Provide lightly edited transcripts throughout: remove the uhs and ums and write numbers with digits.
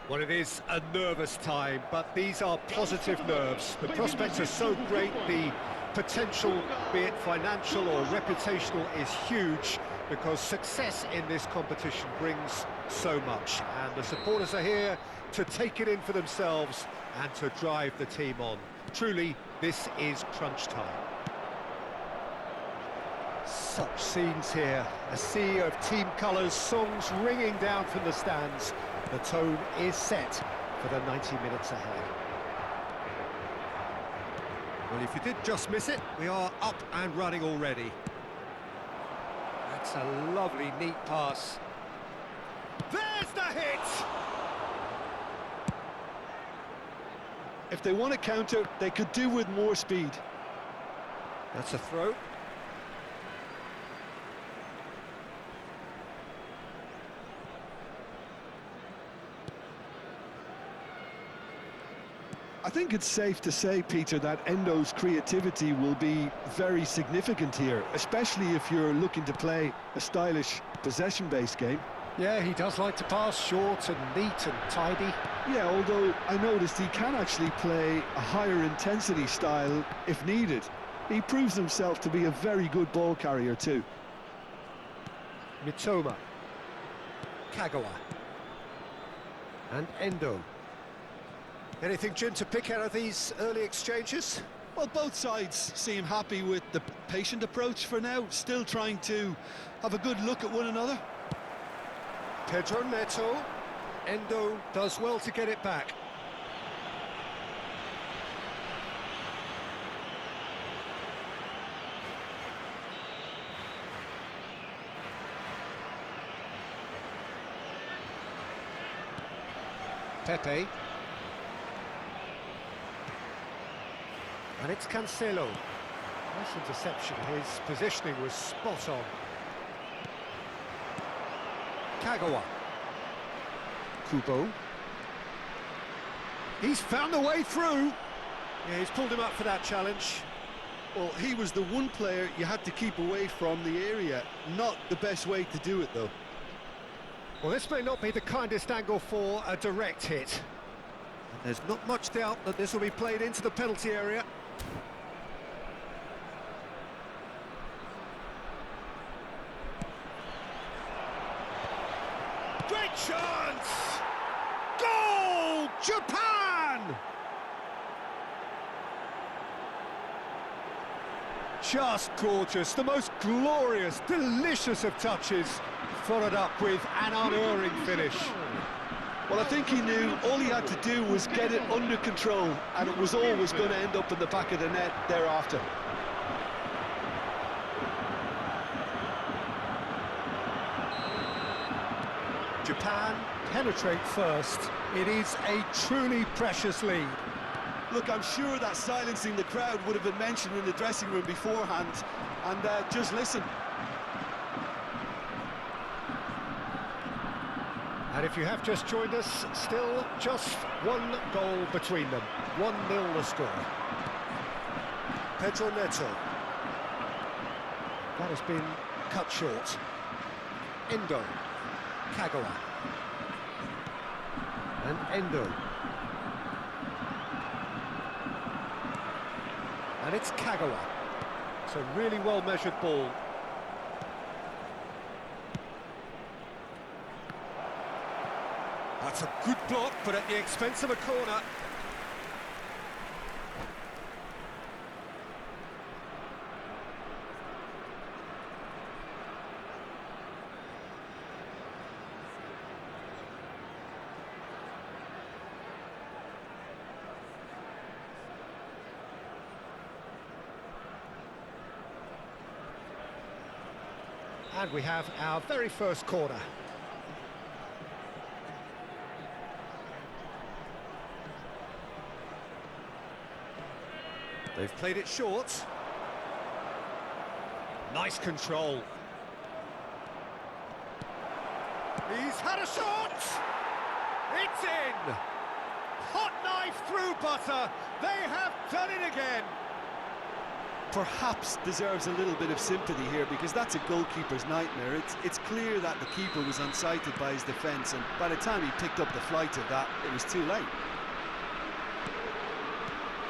Well, it is a nervous time, but these are positive nerves. The prospects are so great, the potential, be it financial or reputational, is huge, because success in this competition brings so much. And the supporters are here to take it in for themselves and to drive the team on. Truly, this is crunch time. Such scenes here, a sea of team colours, songs ringing down from the stands. The tone is set for the 90 minutes ahead. Well, if you did just miss it, we are up and running already. That's a lovely, neat pass. There's the hit! If they want to counter, they could do with more speed. That's a throw. I think it's safe to say, Peter, that Endo's creativity will be very significant here, especially if you're looking to play a stylish possession-based game. Yeah, he does like to pass short and neat and tidy. Yeah, although I noticed he can actually play a higher intensity style if needed. He proves himself to be a very good ball carrier too. Mitoma. Kagawa. And Endo. Anything, Jim, to pick out of these early exchanges? Well, both sides seem happy with the patient approach for now, still trying to have a good look at one another. Pedro Neto. Endo does well to get it back. Pepe. And it's Cancelo. Nice interception, his positioning was spot on. Kagawa. Kubo. He's found the way through. Yeah, he's pulled him up for that challenge. Well, he was the one player you had to keep away from the area. Not the best way to do it, though. Well, this may not be the kindest angle for a direct hit. And there's not much doubt that this will be played into the penalty area. Great chance! Goal! Japan! Just gorgeous, the most glorious, delicious of touches, followed up with an unerring finish. Well, I think he knew all he had to do was get it under control, and it was always going to end up in the back of the net thereafter. Japan penetrate first. It is a truly precious lead. Look, I'm sure that silencing the crowd would have been mentioned in the dressing room beforehand, and just listen. And if you have just joined us, still just one goal between them. 1-0 the score. Pedro Neto. That has been cut short. Endo. Kagawa. And Endo. And it's Kagawa. It's a really well-measured ball. That's a good block, but at the expense of a corner. And we have our very first corner. They've played it short. Nice control. He's had a shot! It's in! Hot knife through butter. They have done it again. Perhaps deserves a little bit of sympathy here, because that's a goalkeeper's nightmare. It's clear that the keeper was unsighted by his defence, and by the time he picked up the flight of that, it was too late.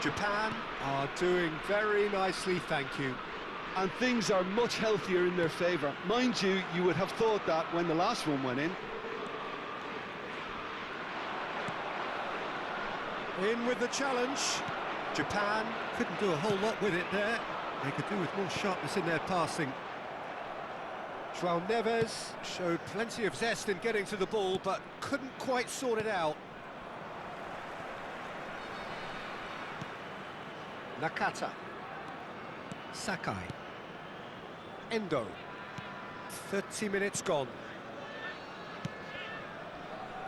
Japan are doing very nicely, thank you. And things are much healthier in their favour. Mind you, you would have thought that when the last one went in. In with the challenge. Japan couldn't do a whole lot with it there. They could do with more sharpness in their passing. João Neves showed plenty of zest in getting to the ball, but couldn't quite sort it out. Nakata. Sakai. Endo. 30 minutes gone.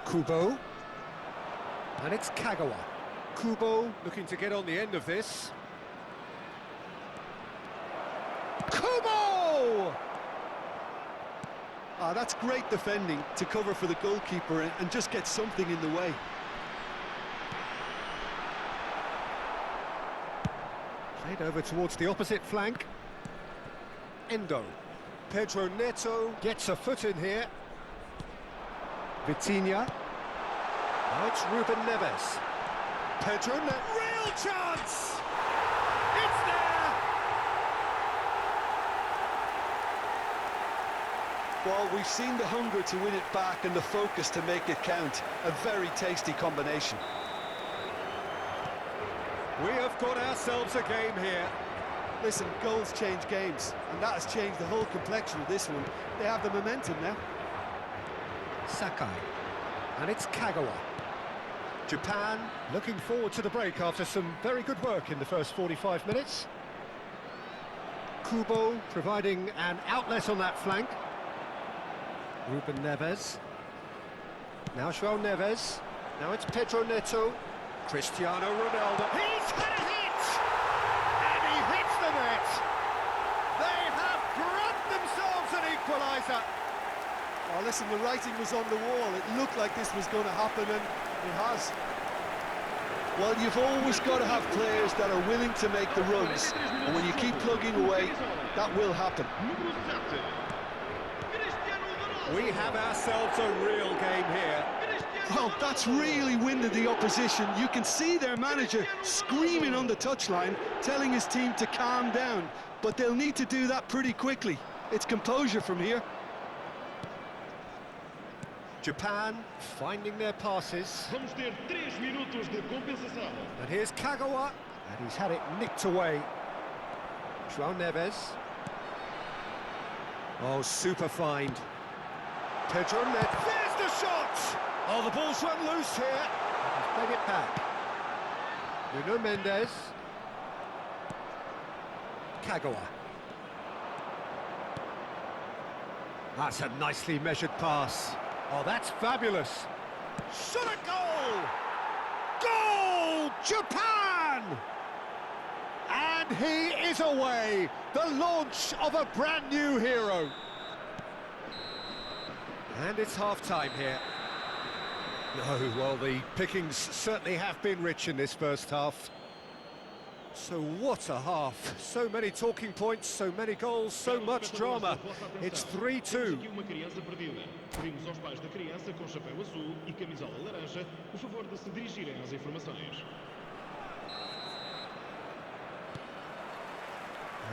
Kubo. And it's Kagawa. Kubo looking to get on the end of this. Kubo! Ah, that's great defending to cover for the goalkeeper and just get something in the way. Played over towards the opposite flank. Endo. Pedro Neto gets a foot in here. Vitinha. Now it's Ruben Neves. Pedro Neto. Real chance! It's there! Well, we've seen the hunger to win it back and the focus to make it count. A very tasty combination. We have got ourselves a game here. Listen, goals change games, and that has changed the whole complexion of this one. They have the momentum now. Sakai. And it's Kagawa. Japan looking forward to the break after some very good work in the first 45 minutes. Kubo providing an outlet on that flank. Ruben Neves. Now João Neves. Now it's Pedro Neto. Cristiano Ronaldo. He's had a hit! And he hits the net! They have grabbed themselves an equaliser! Oh, listen, the writing was on the wall. It looked like this was going to happen, and it has. Well, you've always got to have players that are willing to make the runs, and when you keep plugging away, that will happen. We have ourselves a real game here. Well, that's really winded the opposition. You can see their manager screaming on the touchline, telling his team to calm down, but they'll need to do that pretty quickly. It's composure from here. Japan finding their passes. Vamos ter 3 minutos de compensação. And here's Kagawa, and he's had it nicked away. João Neves. Oh, super find. Pedro Neto. There's the shot! Oh, the ball's run loose here. He's played it back. Nuno Mendes. Kagawa. That's a nicely measured pass. Oh, that's fabulous. Shot a goal! Goal! Japan! And he is away. The launch of a brand new hero. And it's half-time here. No, well, the pickings certainly have been rich in this first half. So what a half. So many talking points, so many goals, so much drama. It's 3-2. Uma criança perdida. Pedimos aos pais da criança com chapéu azul e camisola laranja o favor de se dirigirem às informações.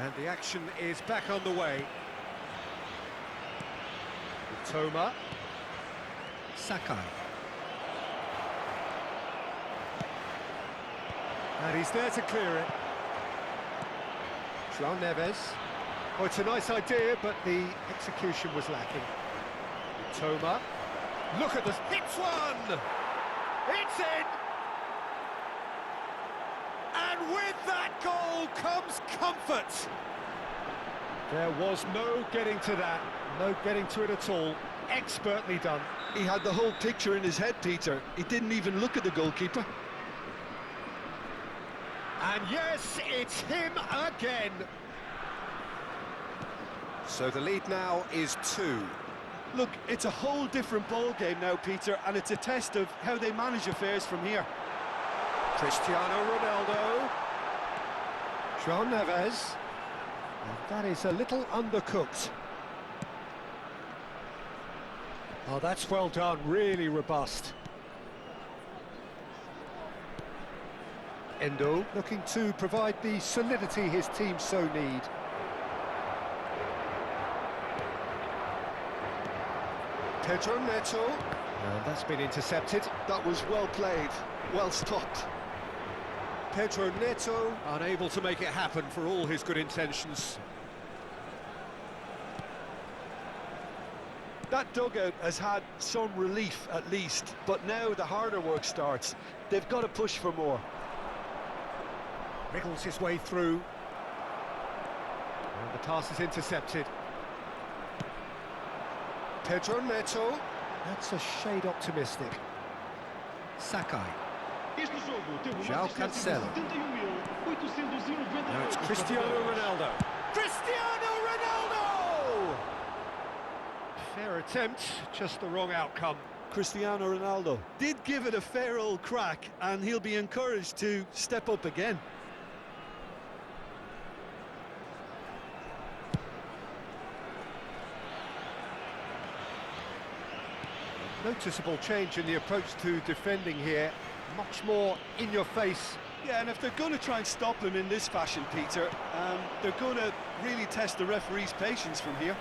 And the action is back on the way. Toma. Sakai. And he's there to clear it. João Neves. Oh, it's a nice idea, but the execution was lacking. Toma. Look at this. Hits one! It's in! And with that goal comes comfort. There was no getting to that. No getting to it at all. Expertly done. He had the whole picture in his head, Peter. He didn't even look at the goalkeeper. And yes, it's him again. So the lead now is 2. Look, it's a whole different ball game now, Peter, and it's a test of how they manage affairs from here. Cristiano Ronaldo. João Neves. And that is a little undercooked. Oh, that's well done, really robust. Endo looking to provide the solidity his team so need. Pedro Neto. And that's been intercepted. That was well played, well stopped. Pedro Neto unable to make it happen for all his good intentions. That dugout has had some relief at least, but now the harder work starts. They've got to push for more. Wriggles his way through. And the pass is intercepted. Pedro Neto. That's a shade optimistic. Sakai. João Cancelo. Now it's Cristiano Ronaldo. Cristiano Ronaldo! Fair attempt, just the wrong outcome. Cristiano Ronaldo did give it a fair old crack, and he'll be encouraged to step up again. Noticeable change in the approach to defending here. Much more in your face. Yeah, and if they're going to try and stop him in this fashion, Peter, they're going to really test the referee's patience from here.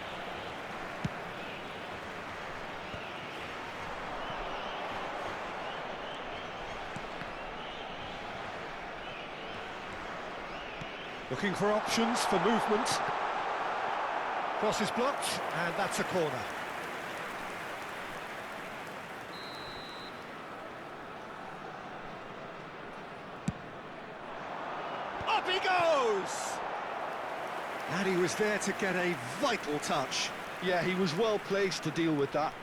Looking for options for movement. Cross is blocked, and that's a corner. Up he goes! And he was there to get a vital touch. Yeah, he was well placed to deal with that.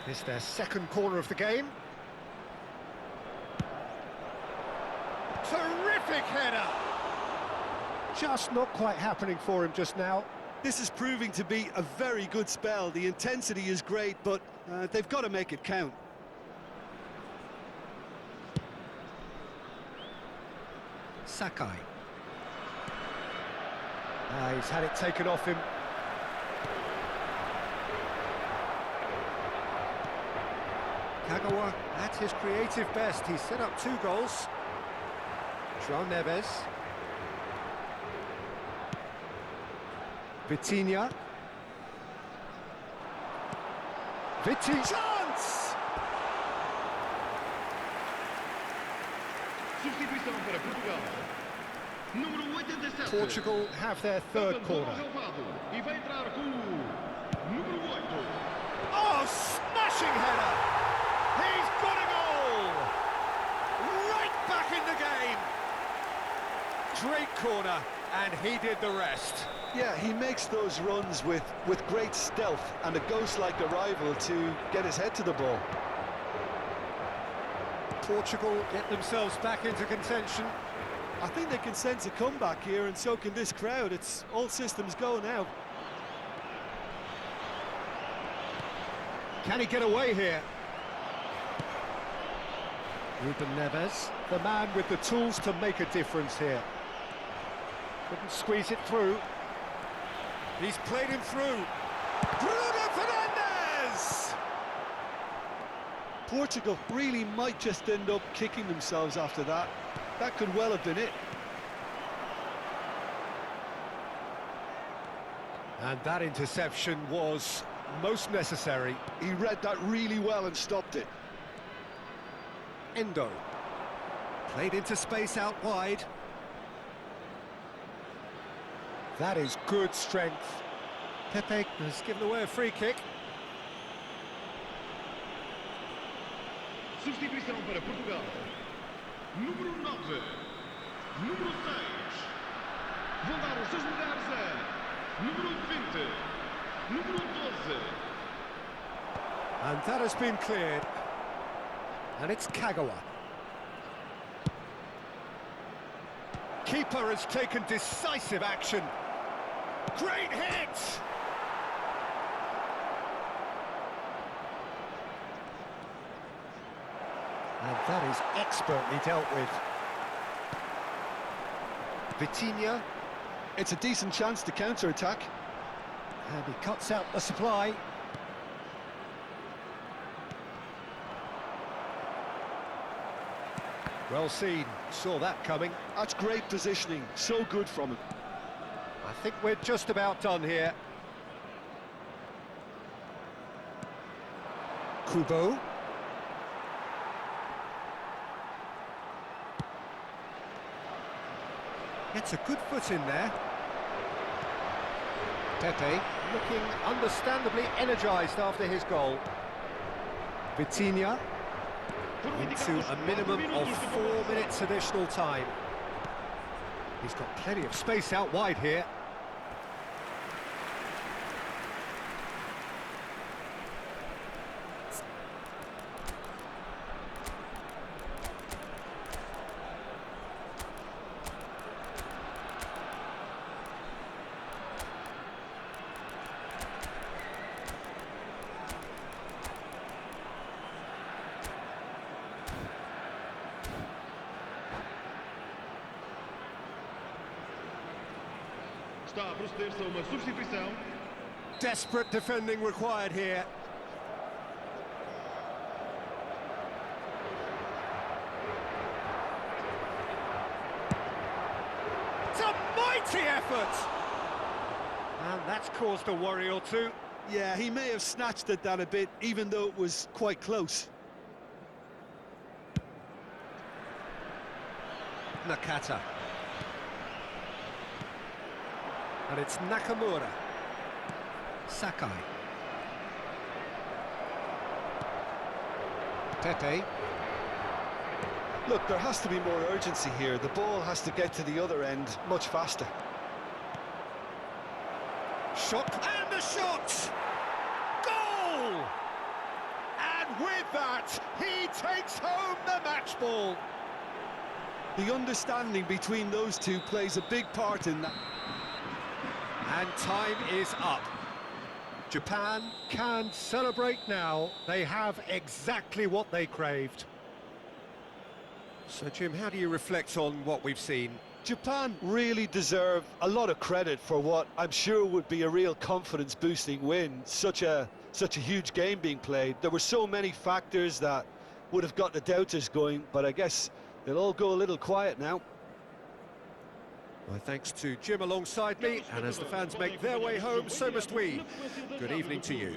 It's their second corner of the game. Terrific header! Just not quite happening for him just now. This is proving to be a very good spell. The intensity is great, but they've got to make it count. Sakai. He's had it taken off him. Kagawa at his creative best. He's set up 2 goals. João Neves. Vitinha. Chance! Substituição para Portugal. Número 87. Portugal have their third corner. E vai entrar com o número 8. Oh, smashing header! He's got a goal! Right back in the game! Great corner, and he did the rest. Yeah, he makes those runs with great stealth and a ghost-like arrival to get his head to the ball. Portugal get themselves back into contention. I think they can sense a comeback here, and so can this crowd. It's all systems go now. Can he get away here? Ruben Neves, the man with the tools to make a difference here. Couldn't squeeze it through. He's played him through. Bruno Fernandes! Portugal really might just end up kicking themselves after that. That could well have been it. And that interception was most necessary. He read that really well and stopped it. Endo. Played into space out wide. That is good strength. Pepe has given away a free kick. Substituição para Portugal. Número 9. Número 6. Vão dar os seus lugares a número 20. Número 12. And that has been cleared. And it's Kagawa. Keeper has taken decisive action. Great hit! And that is expertly dealt with. Vitinha. It's a decent chance to counter-attack. And he cuts out the supply. Well seen, saw that coming. That's great positioning, so good from him. I think we're just about done here. Kubo. Gets a good foot in there. Pepe looking understandably energised after his goal. Vitinha into a minimum of 4 minutes additional time. He's got plenty of space out wide here. Está a proceder-se a uma substituição. Desperate defending required here. It's a mighty effort! And that's caused a worry or two. Yeah, he may have snatched at that a bit, even though it was quite close. Nakata. And it's Nakamura. Sakai. Pepe. Look, there has to be more urgency here. The ball has to get to the other end much faster. Shot, and the shot! Goal! And with that, he takes home the match ball. The understanding between those two plays a big part in that. And time is up. Japan can celebrate now. They have exactly what they craved. So, Jim, how do you reflect on what we've seen? Japan really deserve a lot of credit for what I'm sure would be a real confidence-boosting win. Such a huge game being played. There were so many factors that would have got the doubters going, but I guess they'll all go a little quiet now. My thanks to Jim alongside me, and as the fans make their way home, so must we. Good evening to you.